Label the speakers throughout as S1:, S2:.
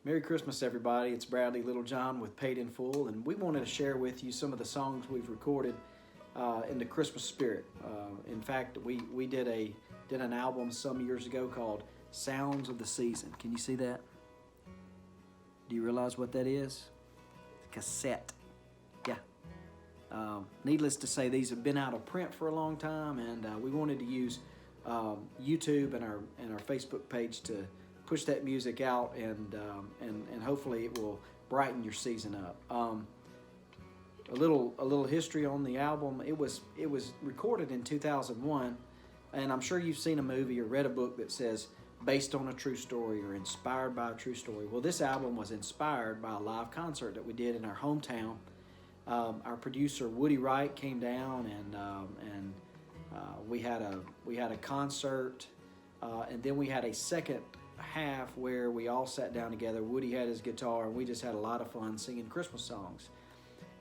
S1: Merry Christmas, everybody. It's Bradley Littlejohn with Paid in Full, and we wanted to share with you some of the songs we've recorded in the Christmas spirit. In fact, we did an album some years ago called Sounds of the Season. Can you see that? Do you realize what that is? Cassette. Yeah. Needless to say, these have been out of print for a long time, and we wanted to use YouTube and our Facebook page to push that music out, and hopefully it will brighten your season up. A little history on the album. It was recorded in 2001, and I'm sure you've seen a movie or read a book that says based on a true story or inspired by a true story. Well, this album was inspired by a live concert that we did in our hometown. Our producer Woody Wright came down, and we had a concert, and then we had a second half where we all sat down together. Woody had his guitar, and we just had a lot of fun singing Christmas songs.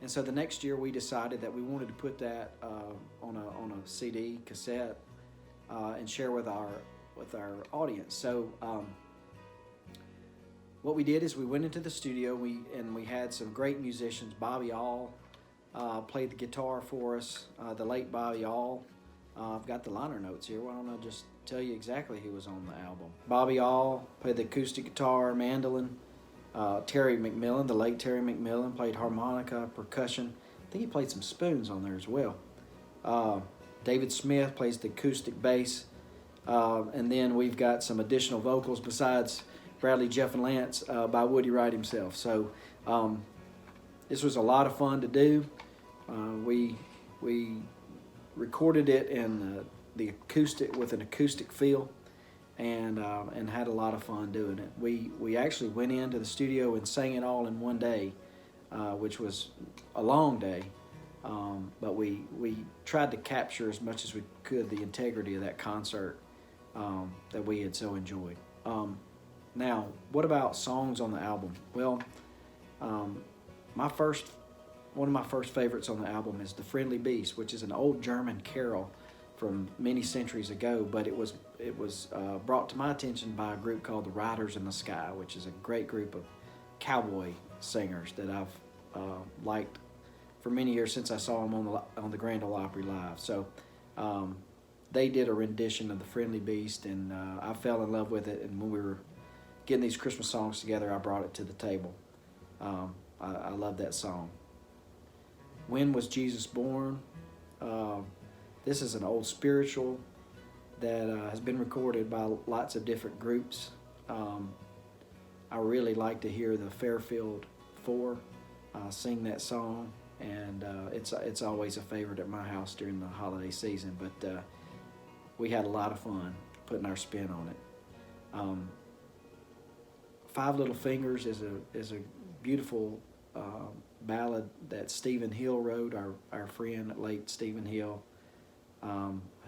S1: And so the next year we decided that we wanted to put that on a CD cassette and share with our audience. So what we did is we went into the studio, and we had some great musicians. Bobby All played the guitar for us, the late Bobby All. I've got the liner notes here. Why don't I just tell you exactly who was on the album. Bobby All played the acoustic guitar, mandolin. Terry McMillan, the late Terry McMillan, played harmonica, percussion. I think he played some spoons on there as well. David Smith plays the acoustic bass. And then we've got some additional vocals besides Bradley, Jeff, and Lance by Woody Wright himself. So this was a lot of fun to do. We recorded it in the acoustic with an acoustic feel, and had a lot of fun doing it. We actually went into the studio and sang it all in one day, which was a long day, but we tried to capture as much as we could the integrity of that concert that we had so enjoyed. Now, what about songs on the album? Well, one of my first favorites on the album is The Friendly Beast, which is an old German carol from many centuries ago, but it was brought to my attention by a group called the Riders in the Sky, which is a great group of cowboy singers that I've liked for many years since I saw them on the Grand Ole Opry live. So they did a rendition of The Friendly Beast, and I fell in love with it, and when we were getting these Christmas songs together, I brought it to the table. I love that song. When Was Jesus Born? This is an old spiritual that has been recorded by lots of different groups. I really like to hear the Fairfield Four sing that song, and it's always a favorite at my house during the holiday season, but we had a lot of fun putting our spin on it. Five Little Fingers is a beautiful ballad that Stephen Hill wrote, our friend, late Stephen Hill,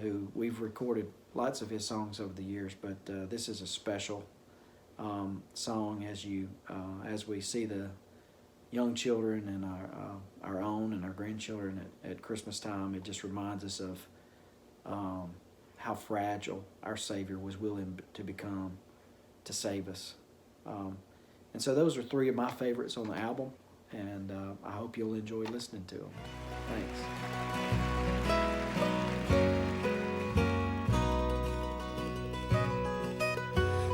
S1: who we've recorded lots of his songs over the years, but this is a special song as we see the young children and our own and our grandchildren at Christmas time. It just reminds us of how fragile our Savior was willing to become to save us. And so those are three of my favorites on the album, and I hope you'll enjoy listening to them. Thanks.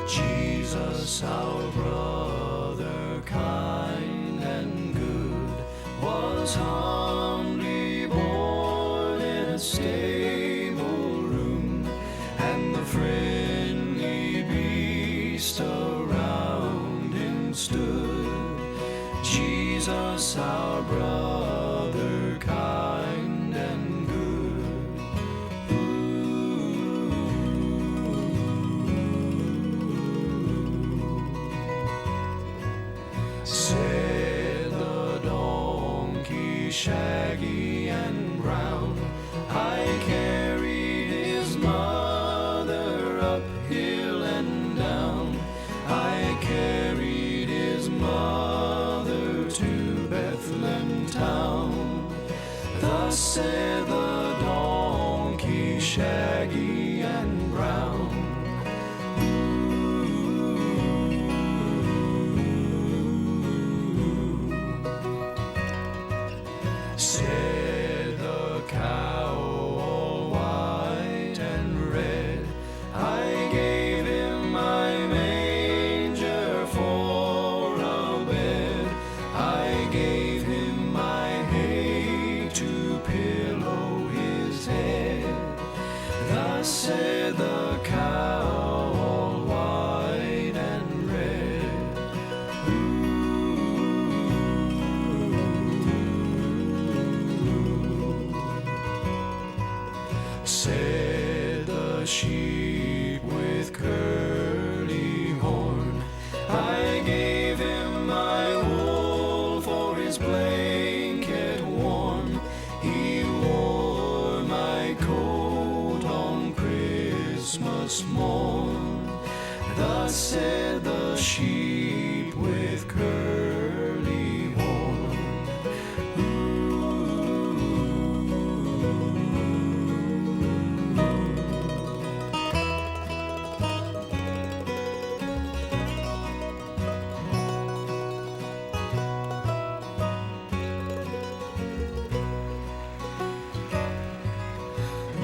S2: Jesus, our brother, kind and good, was humbly born in a stable room, and the friendly beast around him stood. Jesus, our brother, kind and good. Said the donkey, shaggy and brown, I carried his mother up hill and down. I carried his mother to Bethlehem town. Thus said the donkey, shaggy and brown. said the sheep with curly horn. I gave him my wool for his blanket warm. He wore my coat on Christmas morn. Thus said the sheep with curly horn.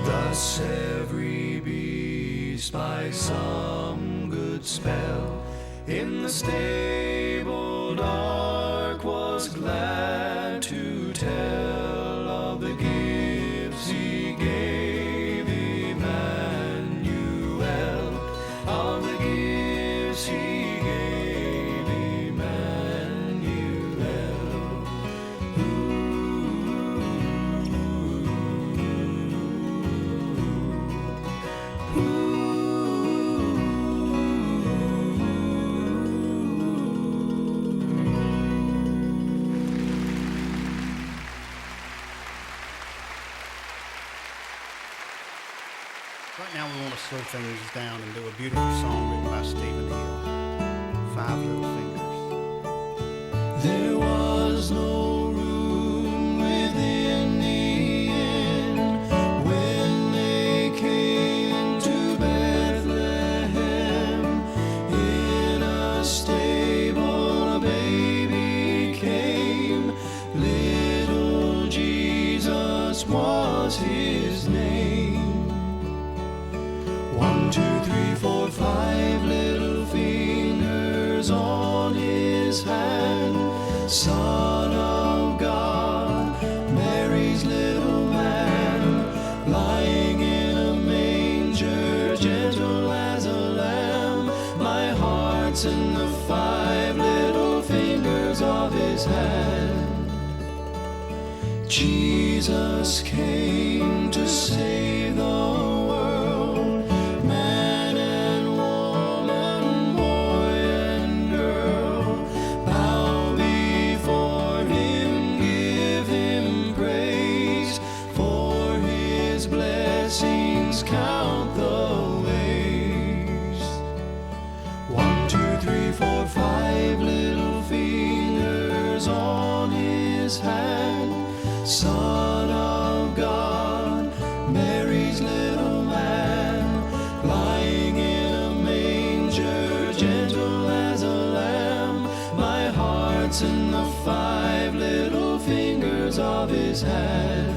S2: Thus every beast by some good spell in the stable dark was glad to tell of the gifts he gave Emmanuel, of the gifts he gave Emmanuel.
S3: Right now we want to slow things down and do a beautiful song written by Stephen Hill, Five Little Fingers.
S2: There was no room within the inn when they came to Bethlehem. In a stable a baby came, little Jesus was his name. 1, 2, 3, 4, 5 little fingers on his hand. Son of God, Mary's little man, lying in a manger, gentle as a lamb. My heart's in the 5 little fingers of his hand. Jesus came to save the world, man and woman, boy and girl. Bow before him, give him praise, for his blessings count the ways. 1, 2, 3, 4, 5 little fingers on his hand. Son of God, Mary's little man, lying in a manger, gentle as a lamb. My heart's in the 5 little fingers of his hand.